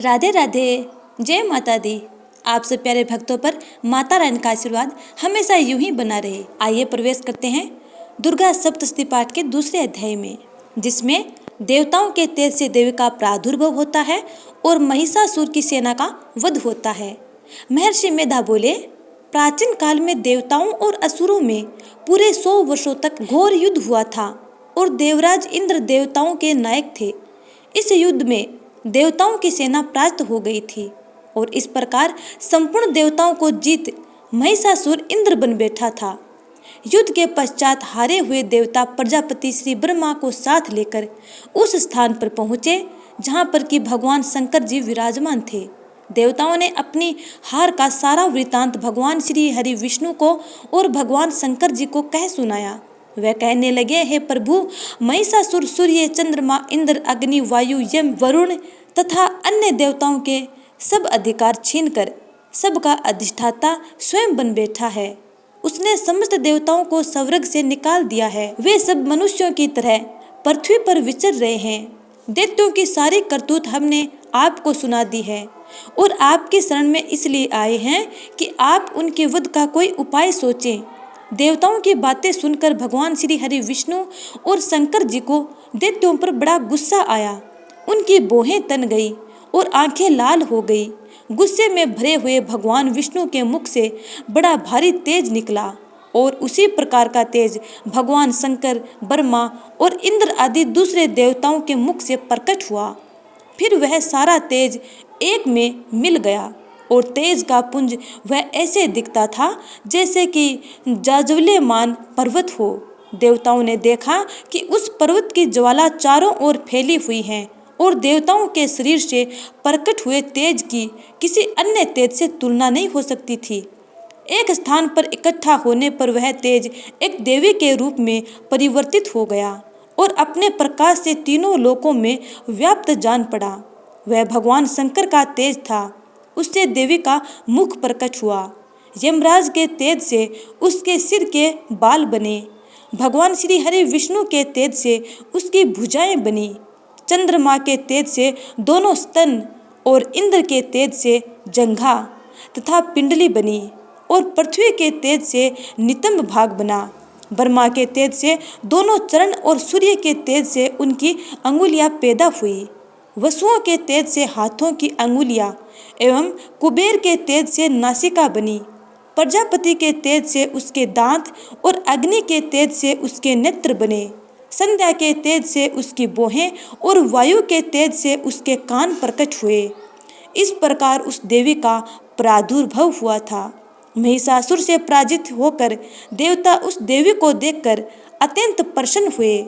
राधे राधे। जय माता दी। आप सब प्यारे भक्तों पर माता रानी का आशीर्वाद हमेशा यूं ही बना रहे। आइए प्रवेश करते हैं दुर्गा सप्तशती पाठ के दूसरे अध्याय में, जिसमें देवताओं के तेज से देवी का प्रादुर्भाव होता है और महिषासुर की सेना का वध होता है। महर्षि मेधा बोले, प्राचीन काल में देवताओं और असुरों में पूरे 100 वर्षों तक घोर युद्ध हुआ था और देवराज इंद्र देवताओं के नायक थे। इस युद्ध में देवताओं की सेना परास्त हो गई थी और इस प्रकार संपूर्ण देवताओं को जीत महिषासुर इंद्र बन बैठा था। युद्ध के पश्चात हारे हुए देवता प्रजापति श्री ब्रह्मा को साथ लेकर उस स्थान पर पहुँचे जहाँ पर कि भगवान शंकर जी विराजमान थे। देवताओं ने अपनी हार का सारा वृतांत भगवान श्री हरि विष्णु को और भगवान शंकर जी को कह सुनाया। वह कहने लगे, हे प्रभु, महिषासुर सूर्य, चंद्रमा, इंद्र, अग्नि, वायु, यम, वरुण तथा अन्य देवताओं के सब अधिकार छीनकर सबका अधिष्ठाता स्वयं बन बैठा है। उसने समस्त देवताओं को स्वर्ग से निकाल दिया है। वे सब मनुष्यों की तरह पृथ्वी पर विचर रहे हैं। दैत्यों की सारी करतूत हमने आपको सुना दी है और आपकी शरण में इसलिए आए हैं कि आप उनके वध का कोई उपाय सोचें। देवताओं की बातें सुनकर भगवान श्री हरि विष्णु और शंकर जी को दैत्यों पर बड़ा गुस्सा आया। उनकी भौहें तन गई और आंखें लाल हो गई। गुस्से में भरे हुए भगवान विष्णु के मुख से बड़ा भारी तेज निकला और उसी प्रकार का तेज भगवान शंकर, ब्रह्मा और इंद्र आदि दूसरे देवताओं के मुख से प्रकट हुआ। फिर वह सारा तेज एक में मिल गया और तेज का पुंज वह ऐसे दिखता था जैसे कि जाज्वल्यमान पर्वत हो। देवताओं ने देखा कि उस पर्वत की ज्वाला चारों ओर फैली हुई है और देवताओं के शरीर से प्रकट हुए तेज की किसी अन्य तेज से तुलना नहीं हो सकती थी। एक स्थान पर इकट्ठा होने पर वह तेज एक देवी के रूप में परिवर्तित हो गया और अपने प्रकाश से तीनों लोकों में व्याप्त जान पड़ा। वह भगवान शंकर का तेज था। उससे देवी का मुख प्रकट हुआ। यमराज के तेज से उसके सिर के बाल बने। भगवान श्री हरि विष्णु के तेज से उसकी भुजाएं बनी। चंद्रमा के तेज से दोनों स्तन और इंद्र के तेज से जंघा तथा पिंडली बनी और पृथ्वी के तेज से नितंब भाग बना। ब्रह्मा के तेज से दोनों चरण और सूर्य के तेज से उनकी अंगुलियां पैदा हुई। वसुओं के तेज से हाथों की अंगुलियां एवं कुबेर के तेज से नासिका बनी। प्रजापति के तेज से उसके दांत और अग्नि के तेज से उसके नेत्र बने। संध्या के तेज से उसकी भौहें और वायु के तेज से उसके कान प्रकट हुए। इस प्रकार उस देवी का प्रादुर्भाव हुआ था। महिषासुर से पराजित होकर देवता उस देवी को देखकर अत्यंत प्रसन्न हुए।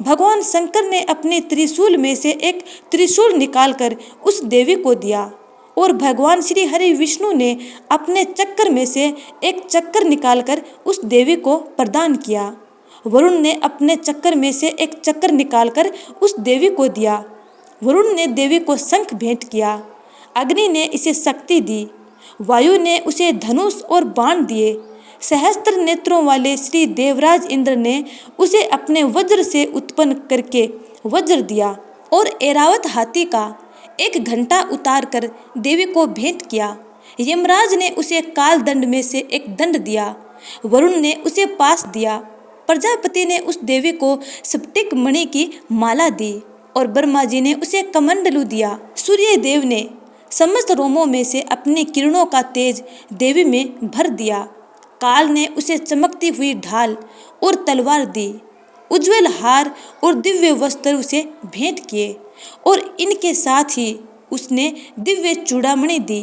भगवान शंकर ने अपने त्रिशूल में से एक त्रिशूल निकालकर उस देवी को दिया और भगवान श्री हरि विष्णु ने अपने चक्कर में से एक चक्कर निकालकर उस देवी को प्रदान किया। वरुण ने अपने चक्कर में से एक चक्कर निकालकर उस देवी को दिया। वरुण ने देवी को शंख भेंट किया। अग्नि ने इसे शक्ति दी। वायु ने उसे धनुष और बाण दिए। सहस्त्र नेत्रों वाले श्री देवराज इंद्र ने उसे अपने वज्र से उत्पन्न करके वज्र दिया और ऐरावत हाथी का एक घंटा उतार कर देवी को भेंट किया। यमराज ने उसे काल दंड में से एक दंड दिया। वरुण ने उसे पास दिया। प्रजापति ने उस देवी को स्फटिक मणि की माला दी और ब्रह्मा जी ने उसे कमंडलू दिया। सूर्य देव ने समस्त रोमों में से अपनी किरणों का तेज देवी में भर दिया। काल ने उसे चमकती हुई ढाल और तलवार दी। उज्ज्वल हार और दिव्य वस्त्र उसे भेंट किए और इनके साथ ही उसने दिव्य चूड़ामणि दी।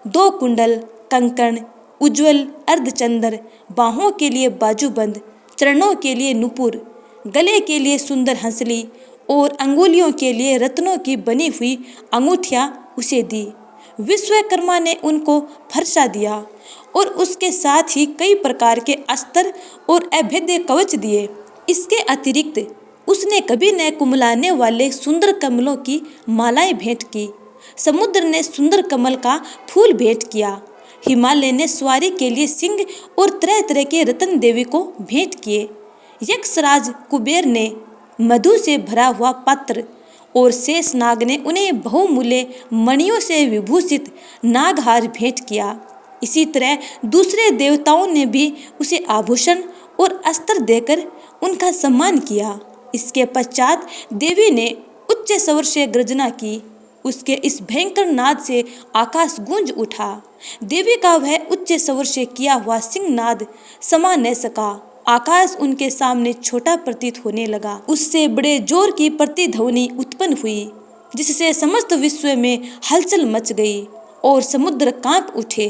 2 कुंडल, कंकण, उज्ज्वल अर्धचंद्र, बाहों के लिए बाजूबंद, चरणों के लिए नुपुर, गले के लिए सुंदर हंसली और अंगुलियों के लिए रत्नों की बनी हुई अंगूठियां उसे दी। विश्वकर्मा ने उनको फरसा दिया और उसके साथ ही कई प्रकार के अस्त्र और अभेद्य कवच दिए। इसके अतिरिक्त उसने कभी न कुमलाने वाले सुंदर कमलों की मालाएं भेंट की। समुद्र ने सुंदर कमल का फूल भेंट किया। हिमालय ने सवारी के लिए सिंह और तरह तरह के रत्न देवी को भेंट किए। यक्षराज कुबेर ने मधु से भरा हुआ पात्र और शेष नाग ने उन्हें बहुमूल्य मणियों से विभूषित नागहार भेंट किया। इसी तरह दूसरे देवताओं ने भी उसे आभूषण और अस्त्र देकर उनका सम्मान किया। इसके पश्चात देवी ने उच्च स्वर से गर्जना की। उसके इस भयंकर नाद से आकाश गूंज उठा। देवी का वह उच्च स्वर से किया हुआ सिंहनाद समा न सका। आकाश उनके सामने छोटा प्रतीत होने लगा। उससे बड़े जोर की प्रतिध्वनि उत्पन्न हुई, जिससे समस्त विश्व में हलचल मच गई और समुद्र कांप उठे,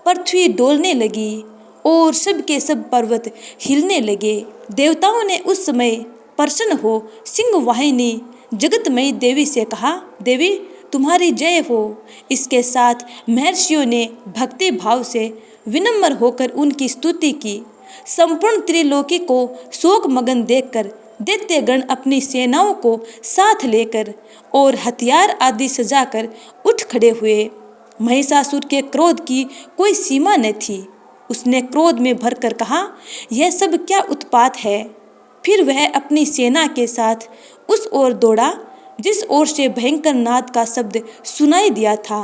पृथ्वी डोलने लगी और सब के सब पर्वत हिलने लगे। देवताओं ने उस समय प्रसन्न हो सिंह वाहिनी जगतमयी देवी से कहा, देवी तुम्हारी जय हो। इसके साथ महर्षियों ने भक्ति भाव से विनम्र होकर उनकी स्तुति की। संपूर्ण त्रिलोकी को शोक मगन देखकर दैत्यगण अपनी सेनाओं को साथ लेकर और हथियार आदि सजाकर उठ खड़े हुए। महिषासुर के क्रोध की कोई सीमा न थी। उसने क्रोध में भरकर कहा, यह सब क्या उत्पात है। फिर वह अपनी सेना के साथ उस ओर दौड़ा जिस ओर से भयंकर नाद का शब्द सुनाई दिया था,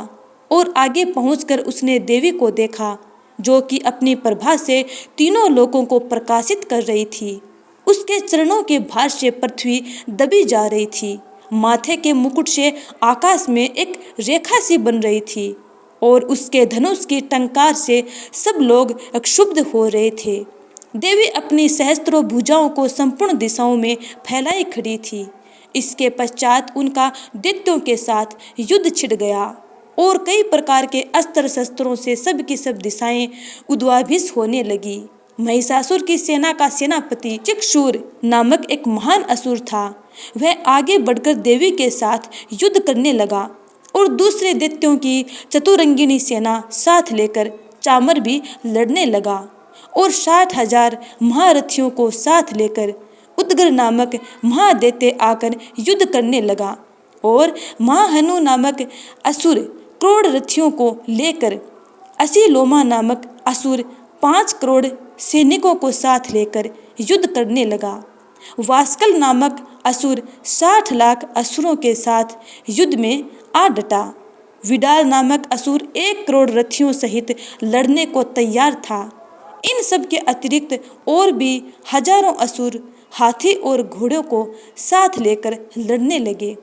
और आगे पहुंचकर उसने देवी को देखा, जो कि अपनी प्रभा से तीनों लोकों को प्रकाशित कर रही थी। उसके चरणों के भार से पृथ्वी दबी जा रही थी। माथे के मुकुट से आकाश में एक रेखा सी बन रही थी और उसके धनुष की टंकार से सब लोग क्षुब्ध हो रहे थे। देवी अपनी सहस्त्रों भुजाओं को संपूर्ण दिशाओं में फैलाई खड़ी थी। इसके पश्चात उनका दैत्यों के साथ युद्ध छिड़ गया और कई प्रकार के अस्त्र शस्त्रों से सब की सब दिशाएं उद्वाभिस होने लगी। महिषासुर की सेना का सेनापति चिक्षुर नामक एक महान असुर था। वह आगे बढ़कर देवी के साथ युद्ध करने लगा और दूसरे दैत्यों की चतुरंगिनी सेना साथ लेकर चामर भी लड़ने लगा और 60,000 महारथियों को साथ लेकर उदग्र नामक महादैत्य आकर युद्ध करने लगा और महाहनु नामक असुर करोड़ रथियों को लेकर असीलोमा नामक असुर 5 करोड़ सैनिकों को साथ लेकर युद्ध करने लगा। वास्कल नामक असुर 60 लाख असुरों के साथ युद्ध में आ डटा। विडाल नामक असुर 1 करोड़ रथियों सहित लड़ने को तैयार था। इन सब के अतिरिक्त और भी हजारों असुर हाथी और घोड़ों को साथ लेकर लड़ने लगे।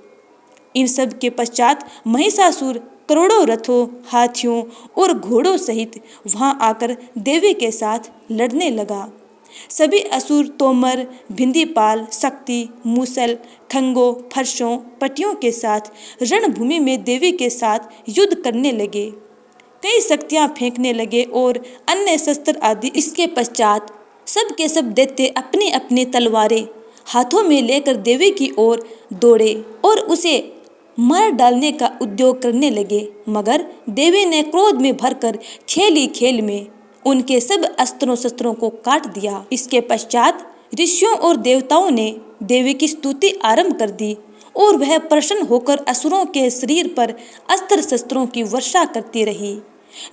इन सब के पश्चात महिषासुर करोड़ों रथों, हाथियों और घोड़ों सहित वहां आकर देवी के साथ लड़ने लगा। सभी असुर तोमर, भिंदीपाल, शक्ति, मूसल, खंगों, फर्शों, पटियों के साथ रणभूमि में देवी के साथ युद्ध करने लगे। कई शक्तियां फेंकने लगे और अन्य शस्त्र आदि। इसके पश्चात सब के सब दैत्य अपनी अपनी तलवारें हाथों में लेकर देवी की ओर दौड़े और उसे मार डालने का उद्योग करने लगे, मगर देवी ने क्रोध में भरकर खेल ही खेल में उनके सब अस्त्रों शस्त्रों को काट दिया। इसके पश्चात ऋषियों और देवताओं ने देवी की स्तुति आरंभ कर दी और वह प्रसन्न होकर असुरों के शरीर पर अस्त्र शस्त्रों की वर्षा करती रही।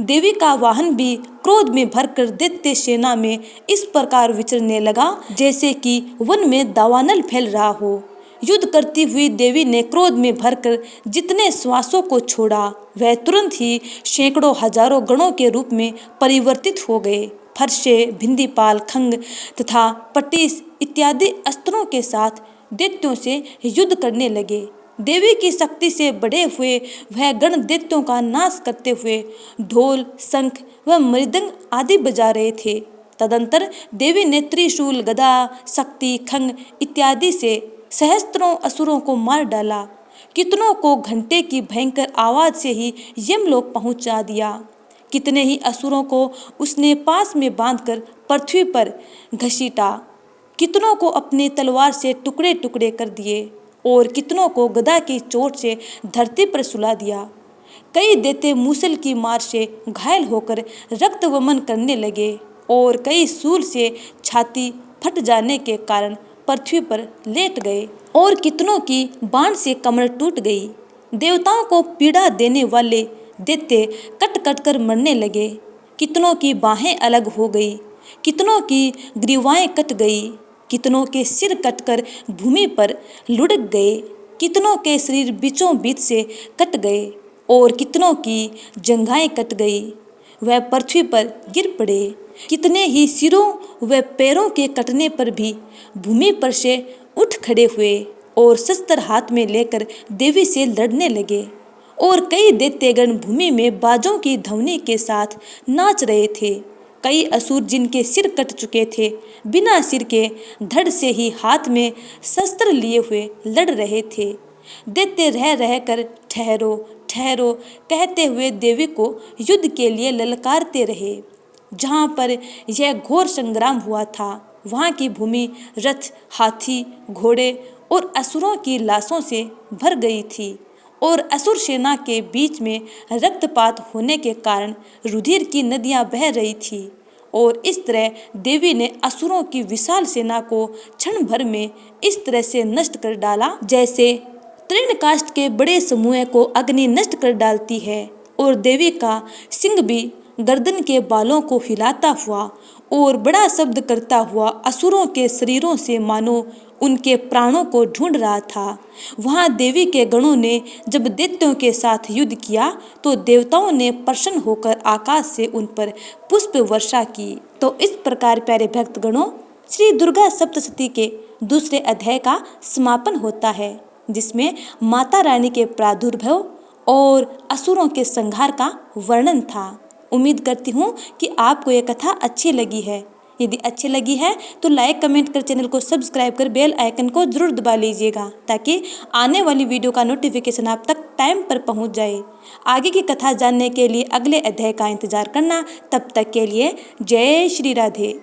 देवी का वाहन भी क्रोध में भरकर दैत्य सेना में इस प्रकार विचरने लगा जैसे कि वन में दावानल फैल रहा हो। युद्ध करती हुई देवी ने क्रोध में भरकर जितने श्वासों को छोड़ा, वह तुरंत ही सैकड़ों हजारों गणों के रूप में परिवर्तित हो गए। फरसे, भिंदीपाल, खंग तथा पटीस इत्यादि अस्त्रों के साथ दैत्यों से युद्ध करने लगे। देवी की शक्ति से बढ़े हुए वह गण दैत्यों का नाश करते हुए ढोल, शंख व मृदंग आदि बजा रहे थे। तदंतर देवी ने त्रिशूल, गदा, शक्ति, खंग इत्यादि से सहस्त्रों असुरों को मार डाला। कितनों को घंटे की भयंकर आवाज से ही यमलोक पहुंचा दिया। कितने ही असुरों को उसने पास में बांधकर पृथ्वी पर घसीटा। कितनों को अपनी तलवार से टुकड़े टुकड़े कर दिए और कितनों को गदा की चोट से धरती पर सुला दिया। कई दैत्य मूसल की मार से घायल होकर रक्त वमन करने लगे और कई शूल से छाती फट जाने के कारण पृथ्वी पर लेट गए और कितनों की बाण से कमर टूट गई। देवताओं को पीड़ा देने वाले दैत्य कट कट कर मरने लगे। कितनों की बाहें अलग हो गई, कितनों की ग्रीवाएं कट गई, कितनों के सिर कटकर भूमि पर लुढ़क गए, कितनों के शरीर बीचों बीच से कट गए और कितनों की जंघाएं कट गई। वह पृथ्वी पर गिर पड़े। कितने ही सिरों व पैरों के कटने पर भी भूमि पर से उठ खड़े हुए और शस्त्र हाथ में लेकर देवी से लड़ने लगे। और कई दैत्यगण भूमि में बाजों की ध्वनि के साथ नाच रहे थे। कई असुर जिनके सिर कट चुके थे, बिना सिर के धड़ से ही हाथ में शस्त्र लिए हुए लड़ रहे थे। दैत्य रह रह कर ठहरो ठहरो कहते हुए देवी को युद्ध के लिए ललकारते रहे। जहाँ पर यह घोर संग्राम हुआ था, वहाँ की भूमि रथ, हाथी, घोड़े और असुरों की लाशों से भर गई थी और असुर सेना के बीच में रक्तपात होने के कारण रुधिर की नदियां बह रही थी। और इस तरह देवी ने असुरों की विशाल सेना को क्षण भर में इस तरह से नष्ट कर डाला जैसे तृणकाष्ठ के बड़े समूह को अग्नि नष्ट कर डालती है। और देवी का सिंह भी गर्दन के बालों को हिलाता हुआ और बड़ा शब्द करता हुआ असुरों के शरीरों से मानो उनके प्राणों को ढूंढ रहा था। वहां देवी के गणों ने जब दैत्यों के साथ युद्ध किया तो देवताओं ने प्रसन्न होकर आकाश से उन पर पुष्प वर्षा की। तो इस प्रकार प्यारे भक्त गणों, श्री दुर्गा सप्तशती के दूसरे अध्याय का समापन होता है, जिसमें माता रानी के प्रादुर्भाव और असुरों के संहार का वर्णन था। उम्मीद करती हूँ कि आपको ये कथा अच्छी लगी है। यदि अच्छी लगी है तो लाइक कमेंट कर चैनल को सब्सक्राइब कर बेल आइकन को जरूर दबा लीजिएगा, ताकि आने वाली वीडियो का नोटिफिकेशन आप तक टाइम पर पहुंच जाए। आगे की कथा जानने के लिए अगले अध्याय का इंतजार करना। तब तक के लिए जय श्री राधे।